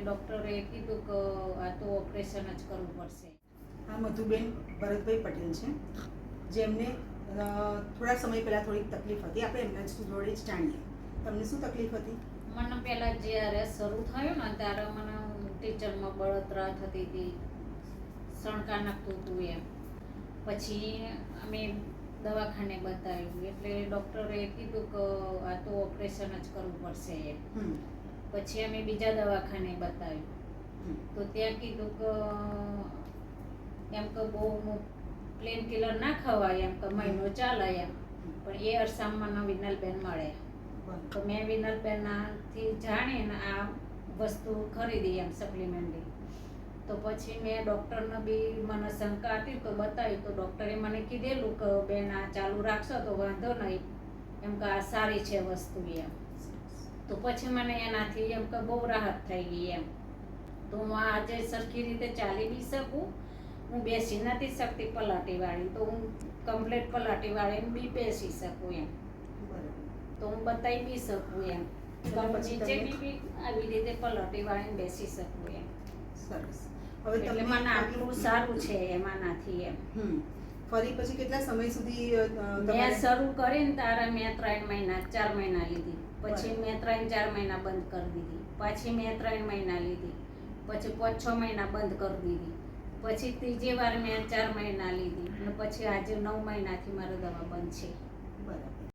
ડૉક્ટરે કીધું કે આ તો ઓપરેશન જ કરવું પડશે. આ મધુબેન ભરતભાઈ પટેલ છે, જેમને થોડા સમય પહેલાં થોડીક તકલીફ હતી. આપણે એમના જોડે જ જાણીએ. તમને શું તકલીફ હતી? મને પહેલાં જ્યારે શરૂ થયું ને ત્યારે મને ટીચરમાં બળતરા થતી હતી, સણકા નાખતું હતું એમ. પછી અમે દવાખાને બતાવ્યું એટલે ડૉક્ટરે કીધું કે આ તો ઓપરેશન જ કરવું પડશે એમ. પછી અમે બીજા દવાખાને બતાવ્યું તો ત્યાં કીધું કે એમ કે બહુ પ્લેન કિલર ના ખવાય એમ કે મહિનો ચાલે એમ. પણ એ અરસામાં મને વિનલબેન મળ્યા તો મેં વિનલબેનથી જાણીને આ વસ્તુ ખરીદી એમ સપ્લિમેન્ટની. તો પછી મેં ડૉક્ટરને બી મને શંકા હતી તો બતાવ્યું તો ડૉક્ટરે મને કીધેલું કે બેન આ ચાલુ રાખશો તો વાંધો નહીં એમ કે આ સારી છે વસ્તુ એમ. તો પછી મને એનાથી એમ કે બહુ રાહત થઈ ગઈ એમ. તો હું આજે સરખી રીતે ચાલી બી શકું, હું બેસી નથી શકતી પલાટીવાળી, તો હું કમ્પ્લેટ પલાટીવાળીને બી બેસી શકું એમ. તો હું બતાવી બી શકું એમ. નીચે બી આવી રીતે પલાટીવાળીને બેસી શકું એમ. સરસ. હવે એટલે મને આટલું સારું છે એમાંનાથી એમ. ફરી પછી કેટલા સમય સુધી મેં શરૂ કરીને ત્યારે મેં 3 મહિના 4 મહિના લીધી, પછી મેં 3-4 મહિના બંધ કરી દીધી, પાછી મેં 3 મહિના લીધી, પછી 5-6 મહિના બંધ કરી દીધી, પછી ત્રીજી વાર મેં 4 મહિના લીધી અને પછી આજે 9 મહિનાથી મારી દવા બંધ છે.